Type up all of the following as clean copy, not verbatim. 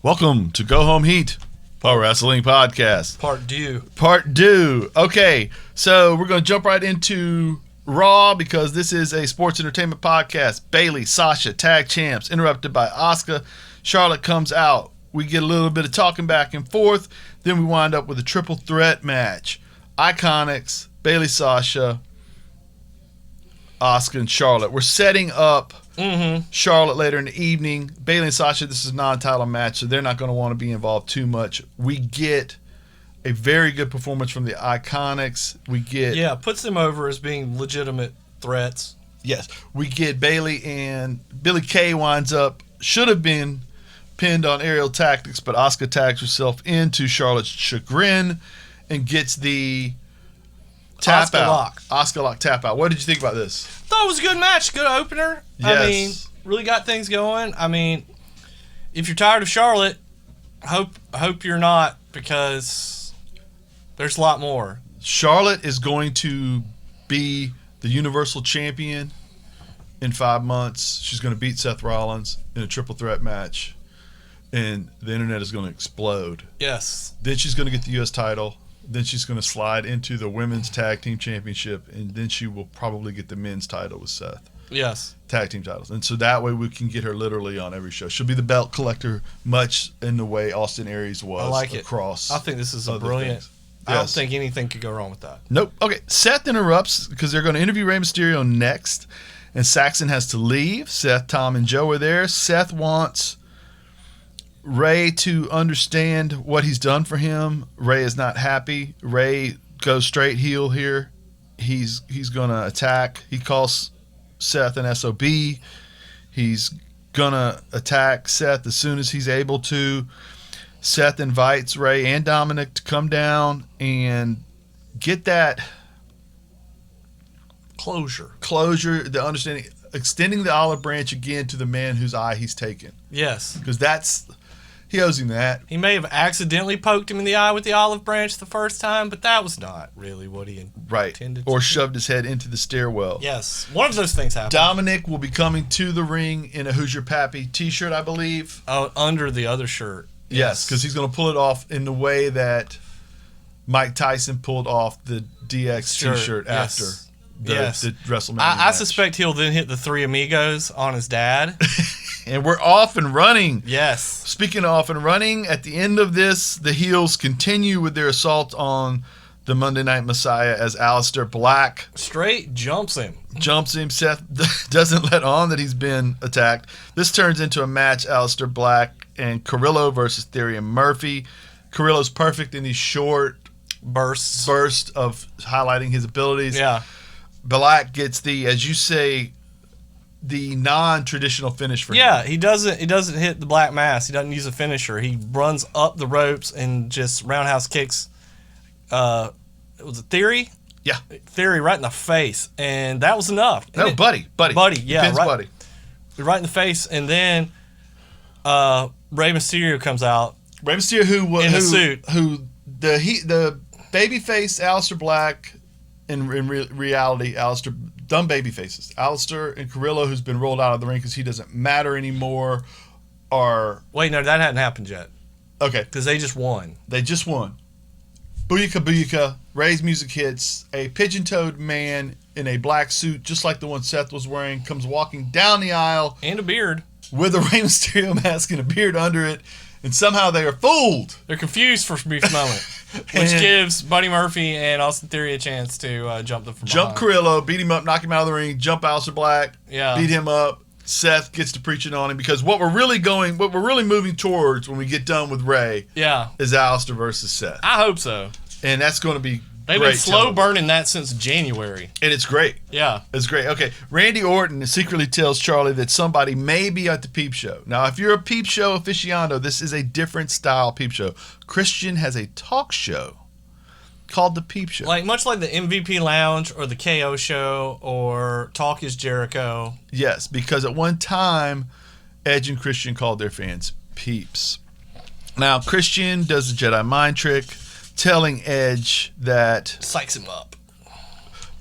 Welcome to Go Home Heat, Pro Wrestling Podcast. Part two. Okay, so we're going to jump right into Raw because this is a sports entertainment podcast. Bayley, Sasha, tag champs, interrupted by Asuka. Charlotte comes out. We get a little bit of talking back and forth. Then we wind up with a triple threat match. Iconics, Bayley, Sasha, Asuka, and Charlotte. We're setting up Charlotte later in the evening. Bayley and Sasha, this is a non-title match, so they're not going to want to be involved too much. We get a very good performance from the Iconics. Puts them over as being legitimate threats. Yes, we get Bayley and Billie Kay winds up, should have been pinned on aerial tactics, but Asuka tags herself into Charlotte's chagrin and gets the tap Asuka out. lock. Asuka lock tap out. What did you think about this? Thought it was a good match, good opener. Yes. I mean, really got things going. I mean, if you're tired of Charlotte, hope you're not, because there's a lot more. Charlotte is going to be the Universal Champion in 5 months. She's going to beat Seth Rollins in a triple threat match, and the internet is going to explode. Yes. Then she's going to get the U.S. title. Then she's going to slide into the Women's Tag Team Championship, and then she will probably get the men's title with Seth. Yes. Tag team titles. And so that way we can get her literally on every show. She'll be the belt collector, much in the way Austin Aries was. I like across. I think this is a brilliant. Things. I don't Yes. think anything could go wrong with that. Nope. Okay. Seth interrupts because they're going to interview Rey Mysterio next, and Saxon has to leave. Seth, Tom, and Joe are there. Seth wants Rey to understand what he's done for him. Rey is not happy. Rey goes straight heel here. He's going to attack. He calls Seth an SOB. He's going to attack Seth as soon as he's able to. Seth invites Rey and Dominic to come down and get that Closure, the understanding, extending the olive branch again to the man whose eye he's taken. Yes. Because he owes him that. He may have accidentally poked him in the eye with the olive branch the first time, but that was not really what he intended to Or do. shoved his head into the stairwell. Yes. One of those things happened. Dominic will be coming to the ring in a Who's Your Pappy t-shirt, I believe. Under the other shirt. Yes, because he's going to pull it off in the way that Mike Tyson pulled off the DX t-shirt after the WrestleMania I match. suspect he'll then hit the Three Amigos on his dad. And we're off and running. Yes. Speaking of off and running, at the end of this, the heels continue with their assault on the Monday Night Messiah as Aleister Black Straight jumps him. Seth doesn't let on that he's been attacked. This turns into a match, Aleister Black and Carrillo versus Theory and Murphy. Carrillo's perfect in these short Bursts. of highlighting his abilities. Yeah. Black gets the, as you say, the non-traditional finish for him. Yeah, he doesn't hit the Black Mass. He doesn't use a finisher. He runs up the ropes and just roundhouse kicks was it Theory? Yeah. Theory right in the face. And that was enough. No, Buddy, yeah. Pins Right, Buddy. right in the face. And then Rey Mysterio comes out. Rey Mysterio, In a suit. The babyface Aleister Black, in reality, Aleister, dumb babyfaces. Aleister and Carrillo, who's been rolled out of the ring because he doesn't matter anymore, are... Wait, no, that hadn't happened yet. Okay. Because they just won. They just won. Booyaka Booyaka, Rey's music hits. A pigeon-toed man in a black suit, just like the one Seth was wearing, comes walking down the aisle. And a beard. With a Rey Mysterio mask and a beard under it. And somehow they are fooled. They're confused for a brief moment. Which gives Buddy Murphy and Austin Theory a chance to jump them from Jump behind. Carrillo, beat him up, knock him out of the ring, jump Aleister Black, Yeah. beat him up. Seth gets to preaching on him because what we're really moving towards when we get done with Rey is Aleister versus Seth. I hope so. And that's going to be They've great been slow television. burning that since January. And it's great. Yeah. It's great. Okay, Randy Orton secretly tells Charlie that somebody may be at the Peep Show. Now, if you're a Peep Show aficionado, this is a different style Peep Show. Christian has a talk show called the Peep Show. Much like the MVP Lounge or the KO Show or Talk is Jericho. Yes, because at one time, Edge and Christian called their fans peeps. Now, Christian does the Jedi mind trick, telling Edge that Psychs him up.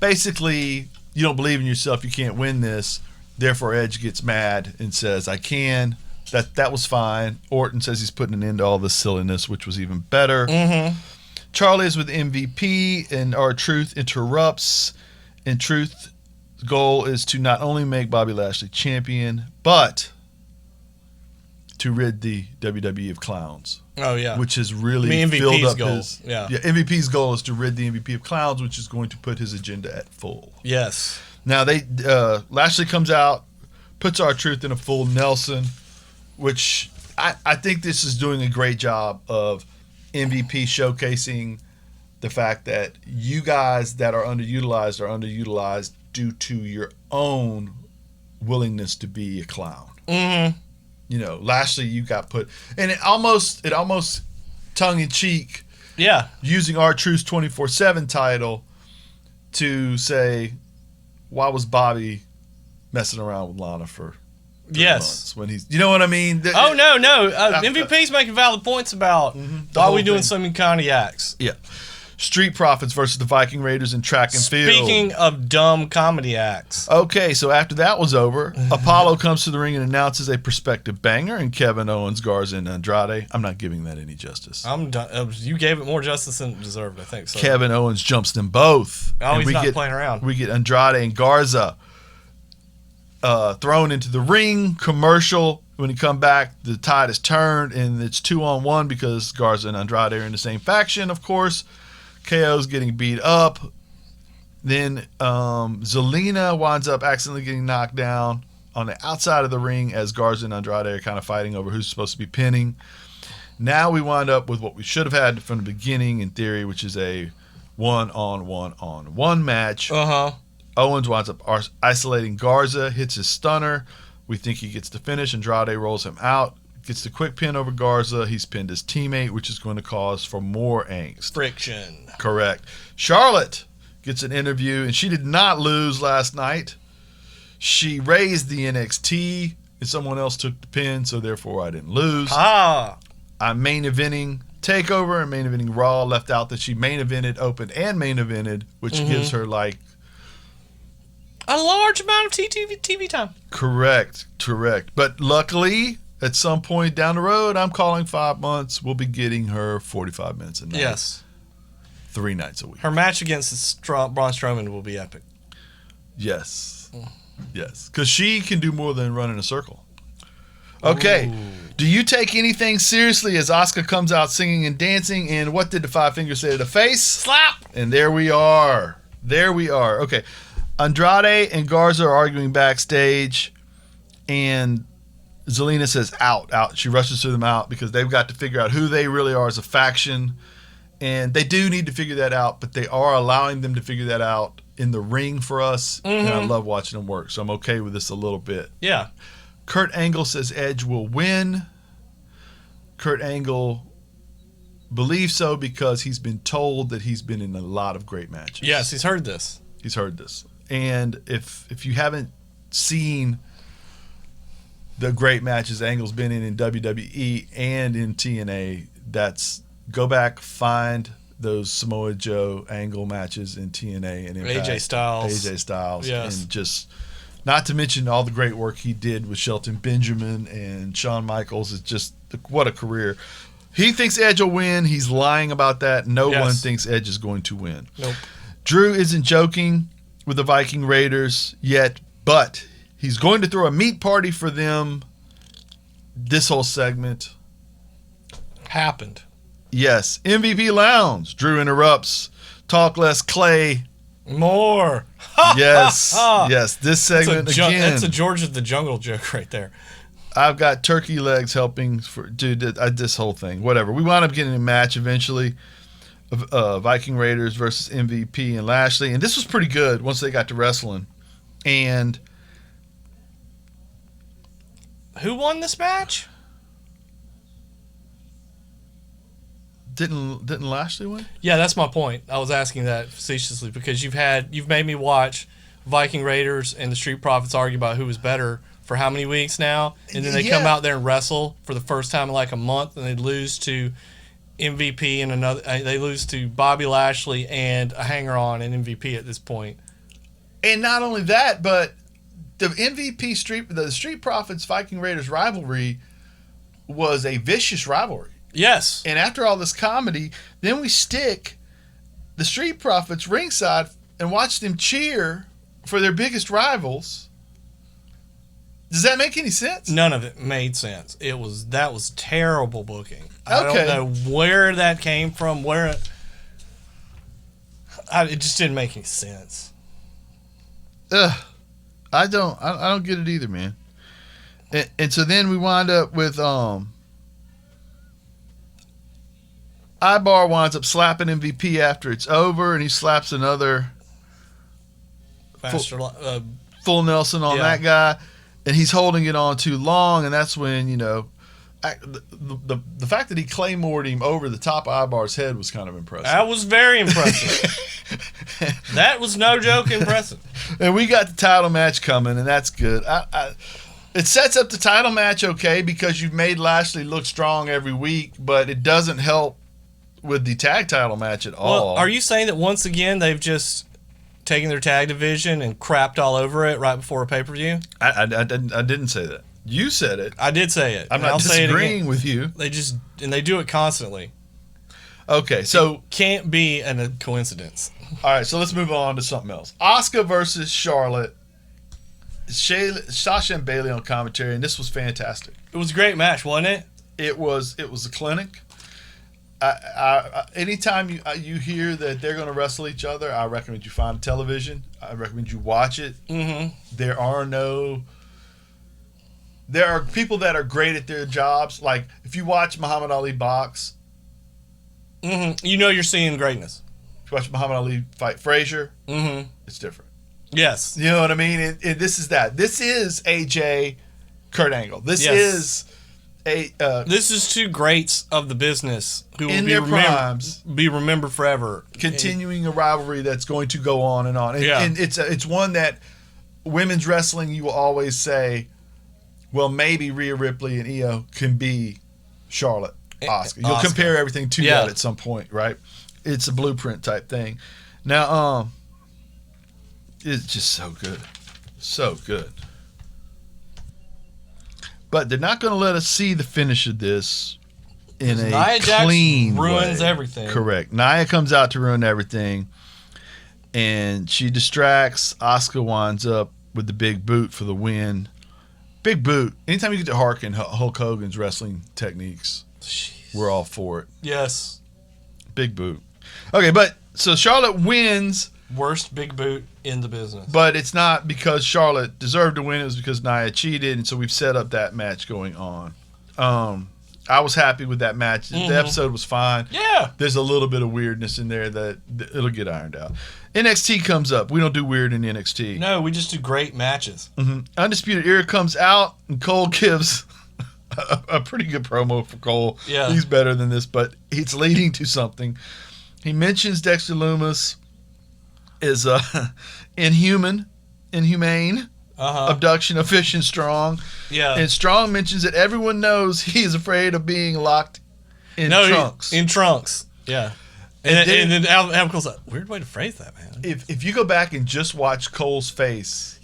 basically, you don't believe in yourself, you can't win this. Therefore, Edge gets mad and says, I can. That was fine. Orton says he's putting an end to all this silliness, which was even better. Mm-hmm. Charlie is with MVP, and R-Truth interrupts. And Truth's goal is to not only make Bobby Lashley champion, but to rid the WWE of clowns. Oh, yeah. Which has really MVP's filled up goal. his... Yeah. MVP's goal is to rid the MVP of clowns, which is going to put his agenda at full. Yes. Now, Lashley comes out, puts R-Truth in a full Nelson, which I think this is doing a great job of MVP showcasing the fact that you guys that are underutilized due to your own willingness to be a clown. Mm-hmm. You know, Lashley, you got put, and it almost tongue in cheek, yeah, using R-Truth's 24/7 title to say, why was Bobby messing around with Lana for 3 months when he's, you know what I mean? No. MVP's making valid points about why we doing so many kind of acts. Yeah. Street Profits versus the Viking Raiders in track and field. Speaking of dumb comedy acts. Okay, so after that was over, Apollo comes to the ring and announces a prospective banger in Kevin Owens, Garza, and Andrade. I'm not giving that any justice. I'm done. You gave it more justice than it deserved, I think. So. Kevin Owens jumps them both. Oh, he's not playing around. We get Andrade and Garza thrown into the ring. Commercial. When he come back, the tide is turned, and it's 2-on-1 because Garza and Andrade are in the same faction, of course. KO's getting beat up. Then Zelina winds up accidentally getting knocked down on the outside of the ring as Garza and Andrade are kind of fighting over who's supposed to be pinning. Now we wind up with what we should have had from the beginning in theory, which is a 1-on-1-on-1 match. Uh-huh. Owens winds up isolating Garza, hits his stunner. We think he gets the finish. Andrade rolls him out. Gets the quick pin over Garza. He's pinned his teammate, which is going to cause for more angst. Friction. Correct. Charlotte gets an interview, and she did not lose last night. She raised the NXT, and someone else took the pin, so therefore I didn't lose. Ah. I'm main eventing TakeOver and main eventing Raw. Left out that she main evented, opened, and main evented, which gives her like a large amount of TV time. Correct. But luckily, at some point down the road, I'm calling 5 months, we'll be getting her 45 minutes a night. Yes. 3 nights a week. Her match against Braun Strowman will be epic. Yes. Yes. Because she can do more than run in a circle. Okay. Ooh. Do you take anything seriously as Asuka comes out singing and dancing? And what did the 5 fingers say to the face? Slap! And there we are. Okay. Andrade and Garza are arguing backstage, and Zelina says out. She rushes to them out because they've got to figure out who they really are as a faction, and they do need to figure that out, but they are allowing them to figure that out in the ring for us, and I love watching them work, so I'm okay with this a little bit. Yeah. Kurt Angle says Edge will win. Kurt Angle believes so because he's been told that he's been in a lot of great matches. Yes, he's heard this. And if you haven't seen the great matches Angle's been in WWE and in TNA, go back, find those Samoa Joe Angle matches in TNA and Impact. AJ Styles. Yes. And just, not to mention all the great work he did with Shelton Benjamin and Shawn Michaels. It's just, what a career. He thinks Edge will win. He's lying about that. No one thinks Edge is going to win. Nope. Drew isn't joking with the Viking Raiders yet, but he's going to throw a meat party for them. This whole segment happened. Yes. MVP Lounge. Drew interrupts. Talk less, Clay. More. Yes. Yes. This segment again. That's a George of the Jungle joke right there. I've got turkey legs helping for this whole thing. Whatever. We wound up getting a match eventually. Viking Raiders versus MVP and Lashley, and this was pretty good once they got to wrestling. And who won this match? Didn't Lashley win? Yeah, that's my point. I was asking that facetiously because you've made me watch Viking Raiders and the Street Profits argue about who was better for how many weeks now, and then they come out there and wrestle for the first time in like a month, and they lose to MVP and another. They lose to Bobby Lashley and a hanger-on and MVP at this point. And not only that, but the Street Profits Viking Raiders rivalry was a vicious rivalry. Yes. And after all this comedy, then we stick the Street Profits ringside and watch them cheer for their biggest rivals. Does that make any sense? None of it made sense. That was terrible booking. Okay. I don't know where that came from. It just didn't make any sense. I don't get it either, man. And so then we wind up with Ibar winds up slapping MVP after it's over, and he slaps another full Nelson on that guy, and he's holding it on too long, and that's when, you know, the fact that he claymored him over the top of Ibar's head was kind of impressive. That was very impressive. That was no joke impressive. And we got the title match coming, and that's good. It sets up the title match okay because you've made Lashley look strong every week, but it doesn't help with the tag title match at all. Well, are you saying that once again they've just taken their tag division and crapped all over it right before a pay-per-view? I didn't say that. You said it. I did say it. I'm not disagreeing with you. They do it constantly. Okay, so it can't be a coincidence. All right, so let's move on to something else. Asuka versus Charlotte. Sasha and Bayley on commentary, and this was fantastic. It was a great match, wasn't it? It was a clinic. Anytime you hear that they're going to wrestle each other, I recommend you find television. I recommend you watch it. Mm-hmm. There are people that are great at their jobs. Like if you watch Muhammad Ali box, mm-hmm. You know you're seeing greatness. If you watch Muhammad Ali fight Frazier, mm-hmm. It's different. Yes. You know what I mean? This is that. This is AJ, Kurt Angle. This is this is two greats of the business who in will their primes, be remembered forever. Continuing a rivalry that's going to go on and on. And it's one that women's wrestling, you will always say, well, maybe Rhea Ripley and Io can be Charlotte, Asuka. You'll compare everything to that at some point, right? It's a blueprint type thing. Now, it's just so good. So good. But they're not going to let us see the finish of this in a Nia clean Jax ruins way. everything. Correct. Nia comes out to ruin everything, and she distracts. Asuka winds up with the big boot for the win. Big boot. Anytime you get to hearken Hulk Hogan's wrestling techniques, we're all for it. Yes. Big boot. Okay, but so Charlotte wins. Worst big boot in the business. But it's not because Charlotte deserved to win. It was because Nia cheated, and so we've set up that match going on. I was happy with that match. Mm-hmm. The episode was fine. Yeah. There's a little bit of weirdness in there that it'll get ironed out. NXT comes up. We don't do weird in NXT. No, we just do great matches. Mm-hmm. Undisputed Era comes out, and Cole gives a pretty good promo for Cole. Yeah. He's better than this, but it's leading to something. He mentions Dexter Lumis is inhumane abduction of Fish and Strong. Yeah. And Strong mentions that everyone knows he is afraid of being locked in trunks. In trunks. Yeah. And then Adam Cole's like, weird way to phrase that, man. If you go back and just watch Cole's face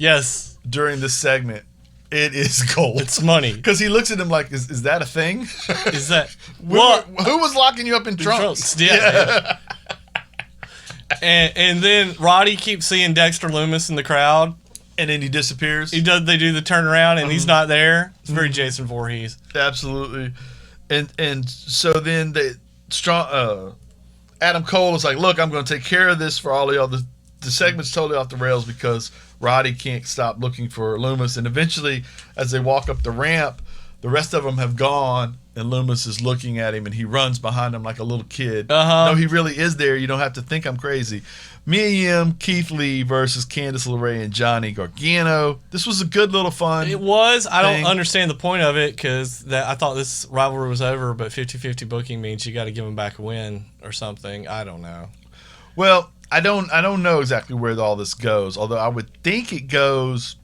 during this segment, it is gold. It's money. Because he looks at him like, is that a thing? Is that... Who was locking you up in trunks? Yeah. And then Roddy keeps seeing Dexter Lumis in the crowd. And then he disappears. They do the turnaround, and he's not there. It's very Jason Voorhees. Absolutely. And so then Adam Cole is like, look, I'm going to take care of this for all of y'all. The segment's totally off the rails because Roddy can't stop looking for Lumis. And eventually, as they walk up the ramp, the rest of them have gone, and Lumis is looking at him, and he runs behind him like a little kid. No, he really is there. You don't have to think I'm crazy. Mia Yim, Keith Lee versus Candice LeRae and Johnny Gargano. This was a good little fun. It was. I don't understand the point of it because I thought this rivalry was over, but 50-50 booking means you got to give them back a win or something. I don't know. Well, I don't know exactly where all this goes, although I would think it goes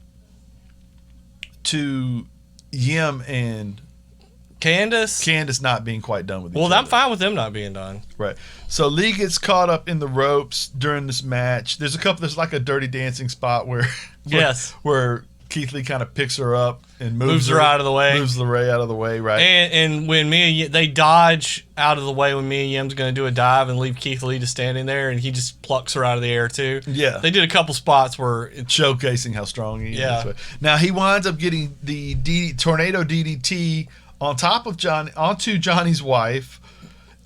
to Yim and Candice not being quite done with each other. Well, I'm fine with them not being done. Right. So Lee gets caught up in the ropes during this match. There's like a Dirty Dancing spot where Keith Lee kind of picks her up and moves her out of the way. Moves Ray out of the way, right? And when they dodge out of the way when Mia Yim's going to do a dive and leave Keith Lee just standing there, and he just plucks her out of the air too. Yeah. They did a couple spots where it's showcasing how strong he is. Now he winds up getting the tornado DDT on top of onto Johnny's wife.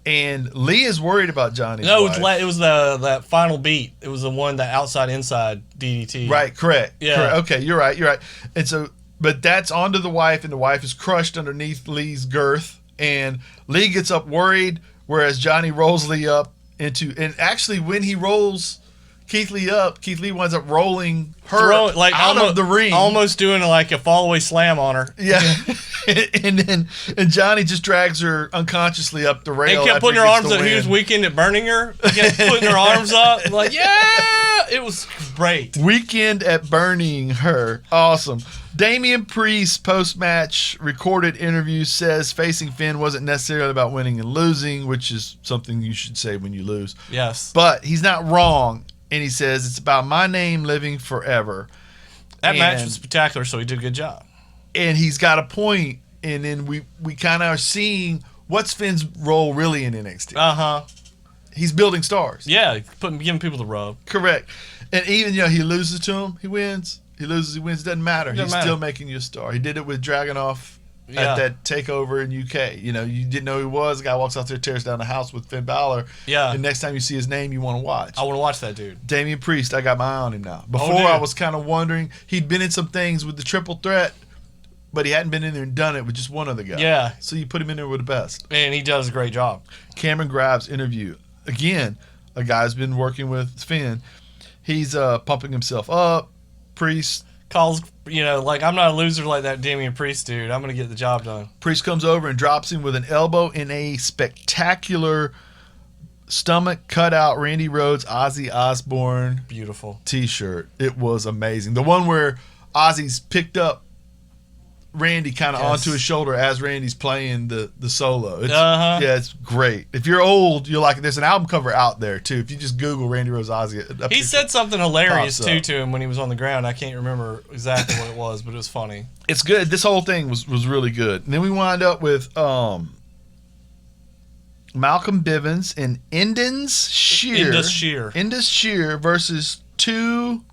And Lee is worried about Johnny's wife. No, it was that final beat. It was the one, that outside-inside DDT. Right, correct. Yeah. Correct. Okay, you're right. And so, but that's onto the wife, and the wife is crushed underneath Lee's girth. And Lee gets up worried, whereas Johnny rolls Lee up and actually when he rolls Keith Lee up, Keith Lee winds up rolling her out of the ring. Almost doing like a fall-away slam on her. Yeah. and Johnny just drags her unconsciously up the rail. And kept putting her arms up. He was Weekend at burning her. He kept putting her arms up. Like, yeah! It was great. Weekend at burning her. Awesome. Damian Priest, post-match recorded interview, says facing Finn wasn't necessarily about winning and losing, which is something you should say when you lose. Yes. But he's not wrong. And he says, it's about my name living forever. That match was spectacular, so he did a good job. And he's got a point. And then we kind of are seeing what's Finn's role really in NXT. Uh-huh. He's building stars. Yeah, giving people the rub. Correct. And even, he loses to him, he wins. He loses, he wins. Doesn't matter. He's still making you a star. He did it with Dragunov at that takeover in UK. You didn't know who he was. The guy walks out there, tears down the house with Finn Balor. Yeah. And next time you see his name, you want to watch. I want to watch that dude. Damian Priest, I got my eye on him now. Before, I was kind of wondering. He'd been in some things with the triple threat, but he hadn't been in there and done it with just one other guy. Yeah. So you put him in there with the best. And he does a great job. Cameron Grimes interview. Again, a guy's been working with Finn. He's pumping himself up. Priest calls, I'm not a loser like that Damian Priest dude. I'm going to get the job done. Priest comes over and drops him with an elbow in a spectacular stomach cutout Randy Rhoads Ozzy Osbourne beautiful t-shirt. It was amazing. The one where Ozzy's picked up Randy kind of onto his shoulder as Randy's playing the solo. Yeah, it's great. If you're old, you'll like it. There's an album cover out there too. If you just Google Randy Rhoads Ozzy, he said something hilarious too to him when he was on the ground. I can't remember exactly what it was, but it was funny. It's good. This whole thing was really good. And then we wind up with Malcolm Bivens and Indus Shear versus two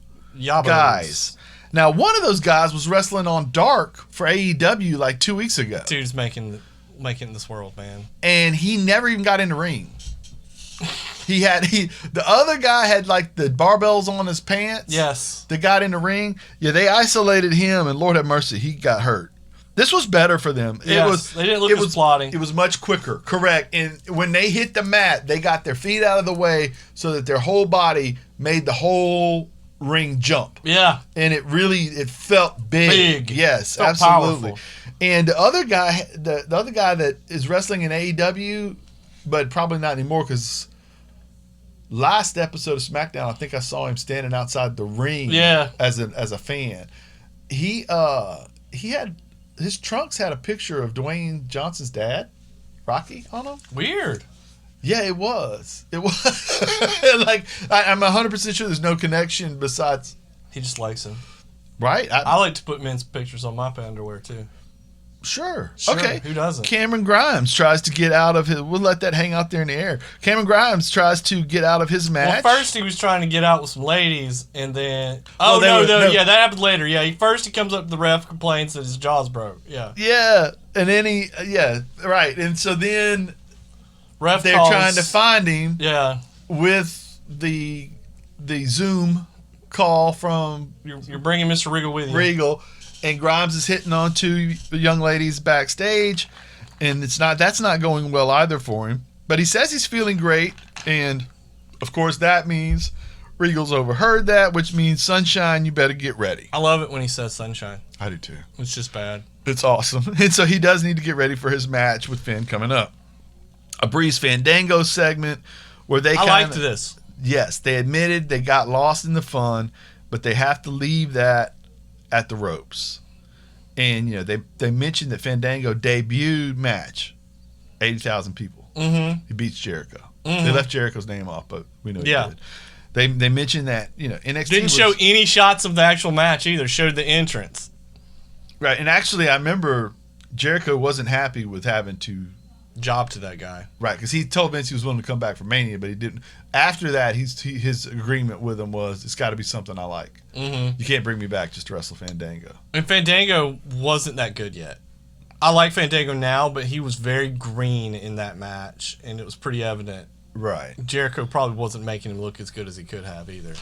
guys. Now, one of those guys was wrestling on Dark for AEW like 2 weeks ago. Dude's making this world, man. And he never even got in the ring. The other guy had like the barbells on his pants. Yes. That got in the ring. Yeah, they isolated him, and Lord have mercy, he got hurt. This was better for them. Yes, they didn't look as plotting. It was much quicker, correct. And when they hit the mat, they got their feet out of the way so that their whole body made the whole ring jump. Yeah. And it felt big. Yes, felt absolutely. Powerful. And the other guy that is wrestling in AEW, but probably not anymore because last episode of SmackDown, I think I saw him standing outside the ring as a fan. He had his trunks had a picture of Dwayne Johnson's dad, Rocky, on them. Weird. Yeah, it was. It was. Like, I'm 100% sure there's no connection besides... He just likes him. Right? I like to put men's pictures on my underwear, too. Sure. Okay. Who doesn't? Cameron Grimes tries to get out of his... We'll let that hang out there in the air. Cameron Grimes tries to get out of his match. Well, first he was trying to get out with some ladies, and then... Yeah, that happened later. Yeah, first he comes up to the ref, complains that his jaw's broke. Yeah. Yeah, and then right. And so then... They're trying to find him with the Zoom call from... You're bringing Mr. Regal with you. Regal. And Grimes is hitting on two young ladies backstage. And that's not going well either for him. But he says he's feeling great. And, of course, that means Regal's overheard that, which means, Sunshine, you better get ready. I love it when he says Sunshine. I do, too. It's just bad. It's awesome. And so he does need to get ready for his match with Finn coming up. A Breeze Fandango segment where they I liked this. Yes, they admitted they got lost in the fun, but they have to leave that at the ropes. And they mentioned that Fandango debuted match, 80,000 people. Mm-hmm. He beats Jericho. Mm-hmm. They left Jericho's name off, but we know he did. They mentioned that NXT didn't show any shots of the actual match either. Showed the entrance. Right, and actually, I remember Jericho wasn't happy with having to job to that guy. Right, because he told Vince he was willing to come back for Mania, but he didn't. After that, his agreement with him was, it's got to be something I like. Mm-hmm. You can't bring me back just to wrestle Fandango. And Fandango wasn't that good yet. I like Fandango now, but he was very green in that match, and it was pretty evident. Right. Jericho probably wasn't making him look as good as he could have either.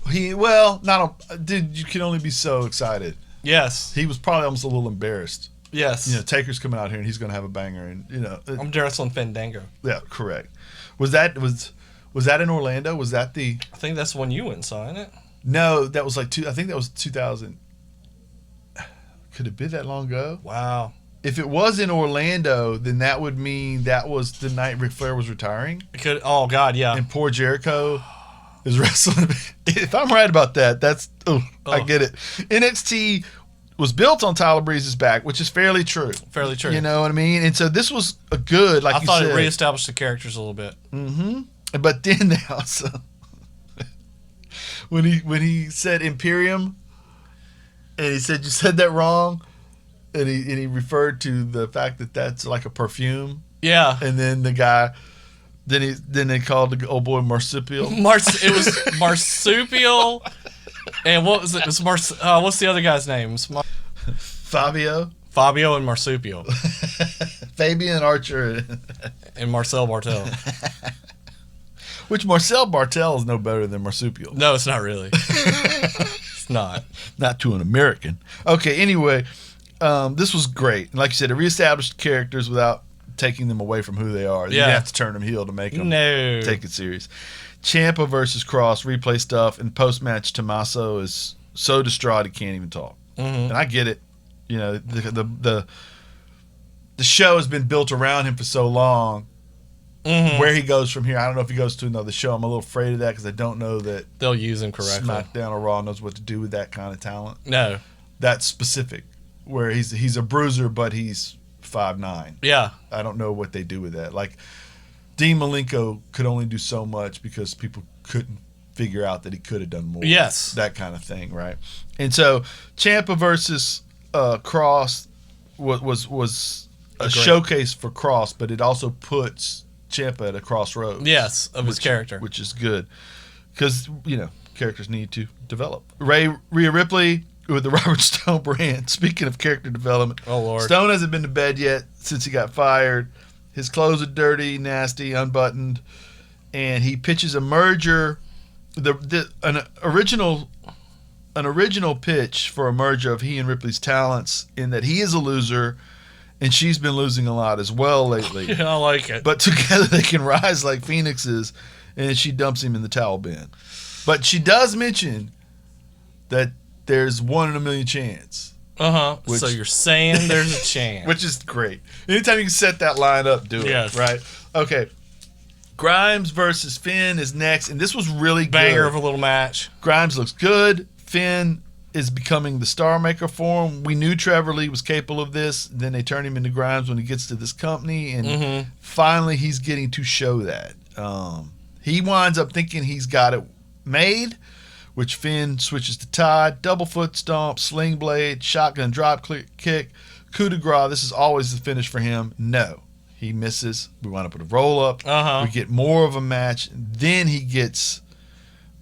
Dude, you can only be so excited. Yes. He was probably almost a little embarrassed. Yes. Taker's coming out here and he's going to have a banger, and I'm wrestling Fandango. Yeah, correct. Was that in Orlando? Was that the? I think that's the one you went and saw, isn't it? No, that was I think that was 2000. Could it be that long ago? Wow. If it was in Orlando, then that would mean that was the night Ric Flair was retiring. It could. Oh God, yeah. And poor Jericho is wrestling. If I'm right about that, I get it. NXT was built on Tyler Breeze's back, which is fairly true. Fairly true. You know what I mean? And so this was a good, like I you thought said. it reestablished the characters a little bit. Mm-hmm. But then they also, when he said Imperium, and he said you said that wrong, and he referred to the fact that that's like a perfume. Yeah. And then the guy, then they called the old boy Marsupial. It was Marsupial. And what was it? It was what's the other guy's name? Fabio and Marsupial. Fabian Archer. And Marcel Bartel. Which Marcel Bartel is no better than Marsupial. No, it's not really. It's not. Not to an American. Okay, anyway, this was great. Like you said, it reestablished characters without taking them away from who they are. You didn't have to turn them heel to make them take it serious. Ciampa versus Cross, replay stuff, and post-match Tommaso is so distraught he can't even talk. Mm-hmm. And I get it. The show has been built around him for so long. Mm-hmm. Where he goes from here, I don't know if he goes to another show. I'm a little afraid of that because I don't know that they'll use him correctly. SmackDown or Raw knows what to do with that kind of talent. No. That's specific. Where he's a bruiser, but he's 5'9". Yeah. I don't know what they do with that. Like, Dean Malenko could only do so much because people couldn't figure out that he could have done more. Yes. That kind of thing, right? And so, Ciampa versus Cross was a showcase for Cross, but it also puts Ciampa at a crossroads. Yes, of his character. Which is good. Because, characters need to develop. Rhea Ripley with the Robert Stone brand. Speaking of character development. Oh, Lord. Stone hasn't been to bed yet since he got fired. His clothes are dirty, nasty, unbuttoned, and he pitches a merger, an original pitch for a merger of he and Ripley's talents, in that he is a loser, and she's been losing a lot as well lately. Yeah, I like it. But together they can rise like phoenixes, and she dumps him in the towel bin. But she does mention that there's 1 in a million chance. So you're saying there's a chance. Which is great. Anytime you can set that line up, do it. Right? Okay. Grimes versus Finn is next, and this was really good. Banger of a little match. Grimes looks good. Finn is becoming the star maker for him. We knew Trevor Lee was capable of this. Then they turn him into Grimes when he gets to this company, and finally he's getting to show that. He winds up thinking he's got it made, which Finn switches to Todd, double foot stomp, sling blade, shotgun drop kick, coup de grace. This is always the finish for him. No. He misses. We wind up with a roll up. We get more of a match. Then he gets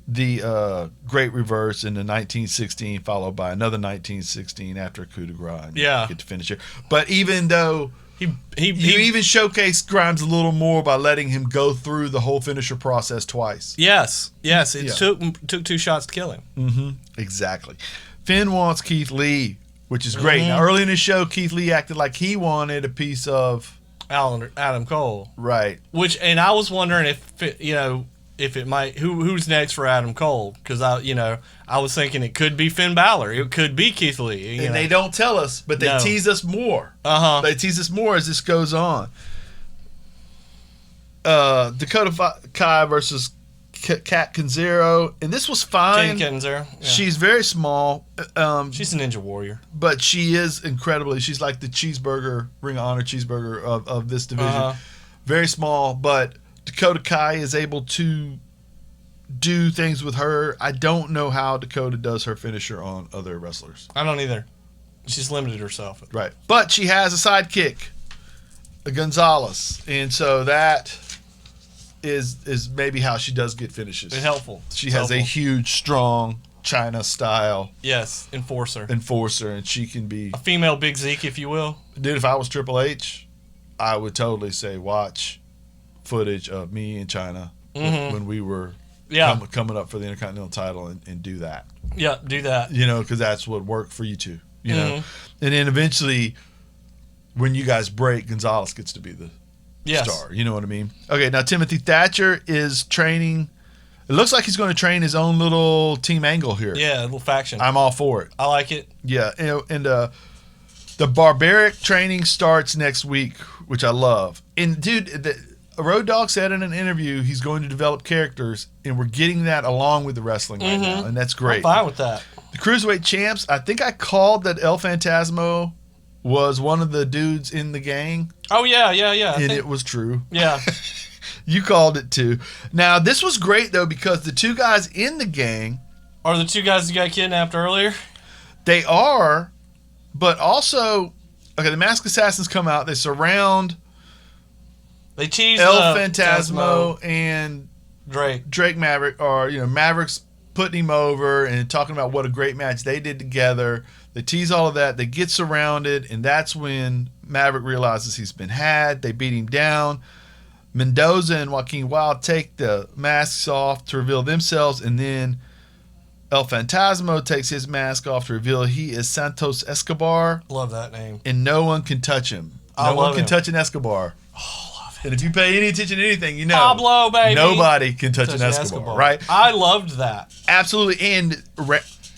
the great reverse in the 1916, followed by another 1916 after a coup de grace. And get to finish here. But even though you even showcased Grimes a little more by letting him go through the whole finisher process twice. Yes. It took 2 shots to kill him. Mm-hmm. Exactly. Finn wants Keith Lee, which is great. Now, early in the show, Keith Lee acted like he wanted a piece of Adam Cole. Right. And I was wondering if it might who's next for Adam Cole, because I was thinking it could be Finn Balor, it could be Keith Lee. And they don't tell us, but they tease us more. They tease us more as this goes on. Dakota Kai versus Kat Kanzero, and this was fine. Kanzero. Yeah. She's very small. She's a ninja warrior, but she is incredibly. She's like the cheeseburger, Ring of Honor cheeseburger of this division. Very small, but Dakota Kai is able to do things with her. I don't know how Dakota does her finisher on other wrestlers. I don't either. She's limited herself. Right. But she has a sidekick, a Gonzalez. And so that is maybe how she does get finishes. It's helpful. She has a huge, strong China style. Yes, enforcer, and she can be a female Big Zeke, if you will. Dude, if I was Triple H, I would totally say watch footage of me in China when we were coming up for the Intercontinental title and do that. Yeah, do that. You know, because that's what worked for you two. You know, and then eventually, when you guys break, Gonzalez gets to be the star. You know what I mean? Okay, now Timothy Thatcher is training. It looks like he's going to train his own little Team Angle here. Yeah, a little faction. I'm all for it. I like it. Yeah, and the Barbaric training starts next week, which I love. And dude, Road Dogg said in an interview he's going to develop characters, and we're getting that along with the wrestling right now, and that's great. I'm fine with that. The Cruiserweight champs, I think I called that El Phantasmo was one of the dudes in the gang. Oh, yeah. And it was true. Yeah. You called it too. Now, this was great, though, because the two guys in the gang are the two guys who got kidnapped earlier. They are, but also, okay, the Masked Assassins come out. They surround They tease El Phantasmo and Drake Maverick, or, you know, Maverick's putting him over and talking about what a great match they did together. They tease all of that. They get surrounded, and that's when Maverick realizes he's been had. They beat him down. Mendoza and Joaquin Wilde take the masks off to reveal themselves, and then El Phantasmo takes his mask off to reveal he is Santos Escobar. Love that name. And no one can touch him. No one can touch an Escobar. Oh, love it. And if you pay any attention to anything, you know. Pablo, baby. Nobody can touch an Escobar, right? I loved that. Absolutely. And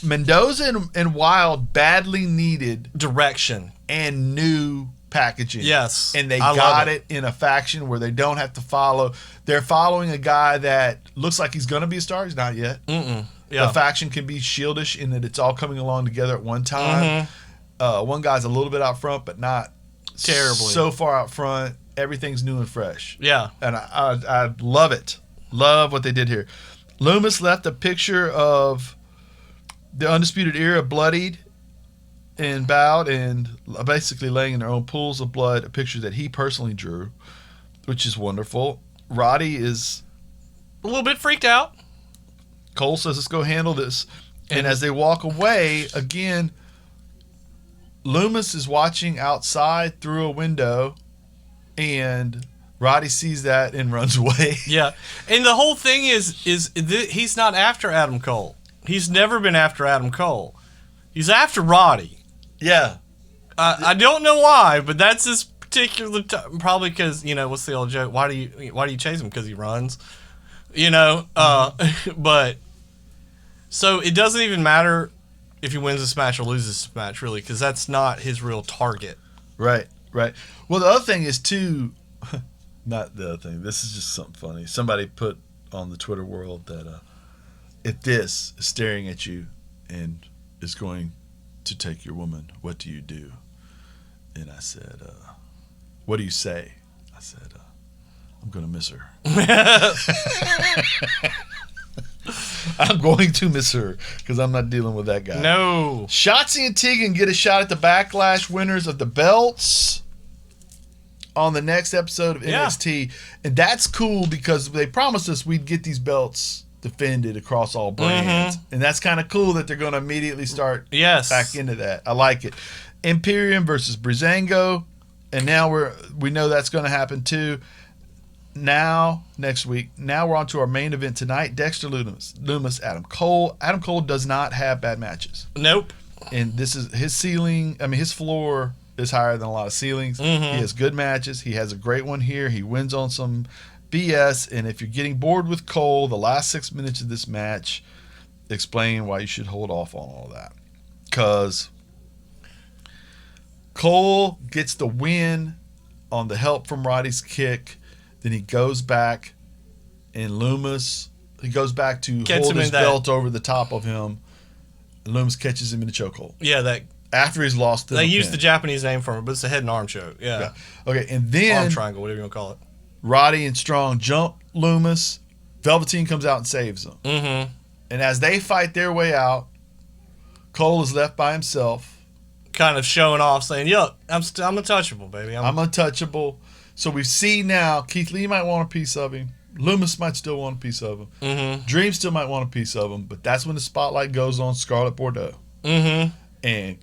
Mendoza and Wilde badly needed direction and new packaging. Yes. And they got it in a faction where they don't have to follow. They're following a guy that looks like he's going to be a star. He's not yet. Yeah. The faction can be shieldish in that it's all coming along together at one time. One guy's a little bit out front, but not terribly so far out front. Everything's new and fresh. Yeah. And I love it. Love what they did here. Loomis left a picture of the Undisputed Era bloodied and bowed and basically laying in their own pools of blood, a picture that he personally drew, which is wonderful. Roddy is a little bit freaked out. Cole says, let's go handle this. And as they walk away, again, Loomis is watching outside through a window, and Roddy sees that and runs away. Yeah. And the whole thing is he's not after Adam Cole. He's never been after Adam Cole. He's after Roddy. Yeah. I don't know why, but that's this particular time. Probably because, you know, what's the old joke? Why do you chase him? Because he runs. You know, but so it doesn't even matter if he wins this match or loses this match, really, because that's not his real target. Right. Well, the other thing is, too, not the other thing, this is just something funny. Somebody put on the Twitter world that if this is staring at you and is going to take your woman, what do you do? And I said, what do you say? I said, I'm going to miss her. I'm going to miss her because I'm not dealing with that guy. No. Shotzi and Tegan get a shot at the Backlash winners of the belts on the next episode of NXT. And that's cool because they promised us we'd get these belts defended across all brands. And that's kind of cool that they're going to immediately start back into that. I like it. Imperium versus Breezango. And now we know that's going to happen too. Now, next week, we're on to our main event tonight. Dexter Loomis, Adam Cole. Adam Cole does not have bad matches. Nope. And this is his ceiling. I mean, his floor is higher than a lot of ceilings. He has good matches. He has a great one here. He wins on some BS. And if you're getting bored with Cole, the last 6 minutes of this match explain why you should hold off on all that. Because Cole gets the win on the help from Roddy's kick. Then he goes back, and he goes back to hold his belt over the top of him. And Loomis catches him in the chokehold. Yeah, after he's lost the They used the Japanese name for it, but it's a head and arm choke. Yeah. Okay, and then arm triangle, whatever you want to call it. Roddy and Strong jump Loomis, Velveteen comes out and saves them. Mm-hmm. And as they fight their way out, Cole is left by himself. Kind of showing off, saying, "Yo, I'm untouchable, baby. I'm untouchable." So we see now Keith Lee might want a piece of him. Loomis might still want a piece of him. Mm-hmm. Dream still might want a piece of him. But that's when the spotlight goes on Scarlett Bordeaux. Mm-hmm. And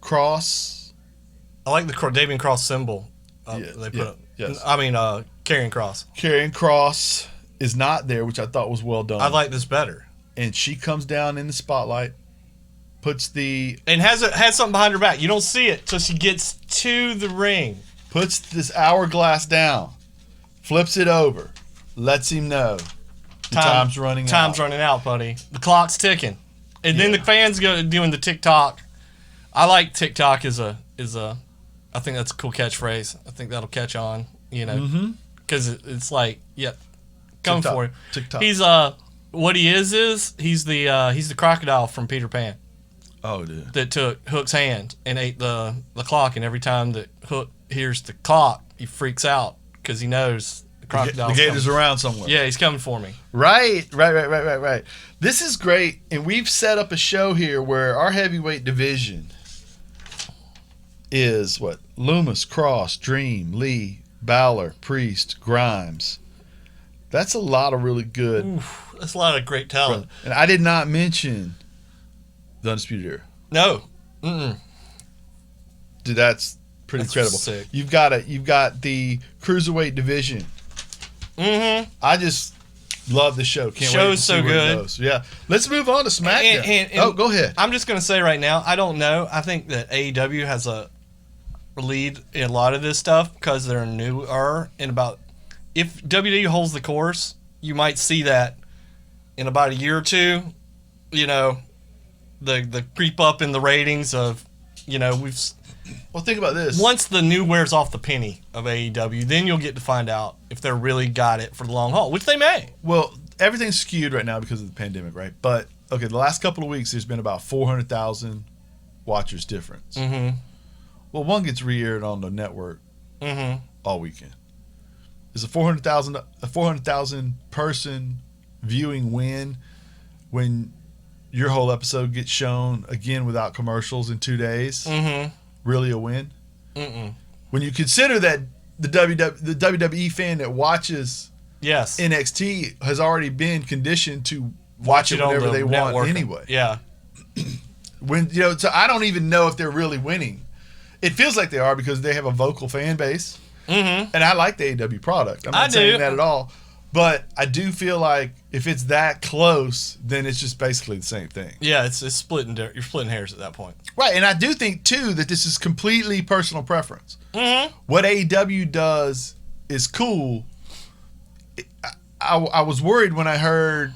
Cross. I like the Davian Cross symbol they put up. Yes. I mean, Karrion Cross. Karrion Cross is not there, which I thought was well done. I like this better. And she comes down in the spotlight, puts something behind her back. You don't see it till she gets to the ring. Puts this hourglass down, flips it over, lets him know time's running out. Time's running out, buddy. The clock's ticking. And then the fans go doing the TikTok. I like TikTok is a I think that's a cool catchphrase. I think that'll catch on, because it's like, coming TikTok, for you. TikTok. He's what he is he's the crocodile from Peter Pan. Oh, dude. That took Hook's hand and ate the clock, and every time that Hook hears the clock, he freaks out because he knows the crocodile. The gator's around somewhere. Yeah, he's coming for me. Right. This is great, and we've set up a show here where our heavyweight division is what? Loomis, Cross, Dream, Lee, Balor, Priest, Grimes. That's a lot of really good. Oof, that's a lot of great talent. And I did not mention the Undisputed Era. No. Mm-mm. Dude, that's pretty incredible. Sick. You've got the Cruiserweight division. Mm-hmm. I just love the show. Can't Show's wait to see so where good. It goes. Yeah. Let's move on to SmackDown. And go ahead. I'm just going to say right now, I don't know. I think that AEW has a lead in a lot of this stuff because they're newer. And if WWE holds the course, you might see that in about a year or two, the creep up in the ratings of, Well, think about this. Once the new wears off the penny of AEW, then you'll get to find out if they're really got it for the long haul, which they may. Well, everything's skewed right now because of the pandemic, right? But, okay, the last couple of weeks, there's been about 400,000 watchers difference. Mm-hmm. Well, one gets re-aired on the network all weekend. Is a 400,000 person viewing win when your whole episode gets shown again without commercials in 2 days really a win? Mm-mm. When you consider that the WWE fan that watches NXT has already been conditioned to watch it whenever they want anyway. Yeah. So I don't even know if they're really winning. It feels like they are because they have a vocal fan base. Mm-hmm. And I like the AEW product. I'm not saying that at all. But I do feel like if it's that close, then it's just basically the same thing. Yeah, it's splitting. You're splitting hairs at that point. Right, and I do think, too, that this is completely personal preference. Mm-hmm. What AEW does is cool. I was worried when I heard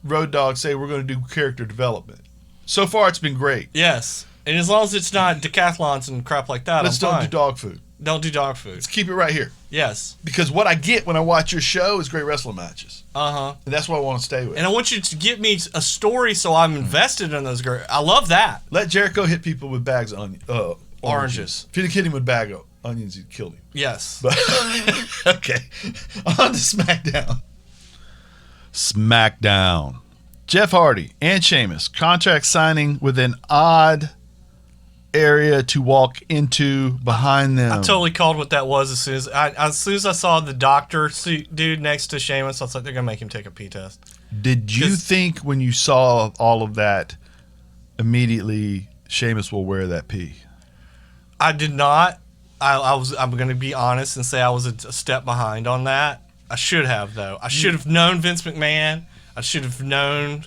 Road Dogg say we're going to do character development. So far, it's been great. Yes. And as long as it's not decathlons and crap like that, Let's don't do dog food. Don't do dog food. Let's keep it right here. Yes. Because what I get when I watch your show is great wrestling matches. Uh-huh. And that's what I want to stay with. And I want you to give me a story so I'm invested in those girls. I love that. Let Jericho hit people with bags of oranges. If he'd have hit him with bag of onions, he'd kill him. Yes. But okay. On to SmackDown. SmackDown. Jeff Hardy and Sheamus contract signing with an odd area to walk into behind them. I totally called what that was as soon as I saw the doctor dude next to Sheamus. I was like, they're gonna make him take a pee test. Did you think when you saw all of that immediately Sheamus will wear that pee? I did not. I'm gonna be honest and say I was a step behind on that. I should have though. I should have known Vince McMahon. I should have known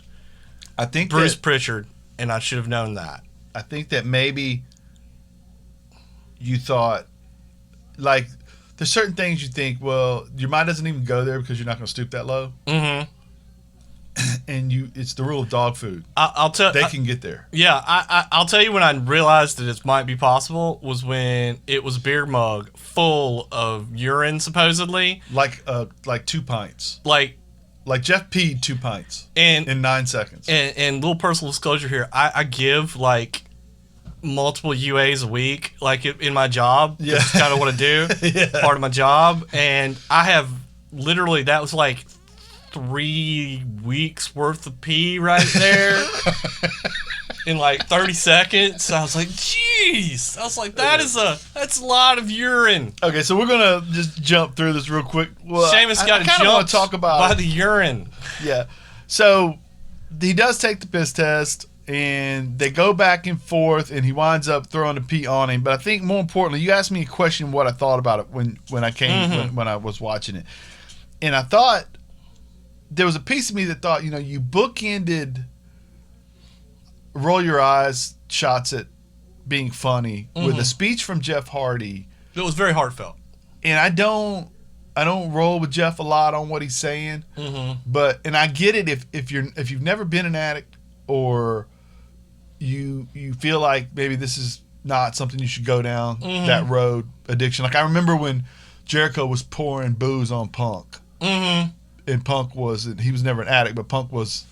Bruce Pritchard, and I should have known that. I think that maybe you thought, like, there's certain things you think, well, your mind doesn't even go there because you're not going to stoop that low. Mm-hmm. And it's the rule of dog food. I'll tell they can get there. Yeah, I'll tell you when I realized that it might be possible was when it was a beer mug full of urine, supposedly. Like 2 pints. Like Jeff peed 2 pints in 9 seconds. And little personal disclosure here, I give like multiple UAs a week, like in my job. Yeah. That's kind of what I do. Yeah. Part of my job. And I have literally, that was like 3 weeks worth of pee right there in like 30 seconds. I was like, jeez. I was like, that's a lot of urine. Okay, so we're gonna just jump through this real quick. Well, Sheamus got jumped talk about by the urine. Yeah. So he does take the piss test, and they go back and forth, and he winds up throwing the pee on him. But I think more importantly, you asked me a question what I thought about it when I came when I was watching it, and I thought there was a piece of me that thought, you bookended roll your eyes shots at being funny with a speech from Jeff Hardy. It was very heartfelt, and I don't roll with Jeff a lot on what he's saying, but I get it if you've never been an addict, or you feel like maybe this is not something you should go down that road, addiction. Like I remember when Jericho was pouring booze on Punk, and Punk he was never an addict, but Punk was,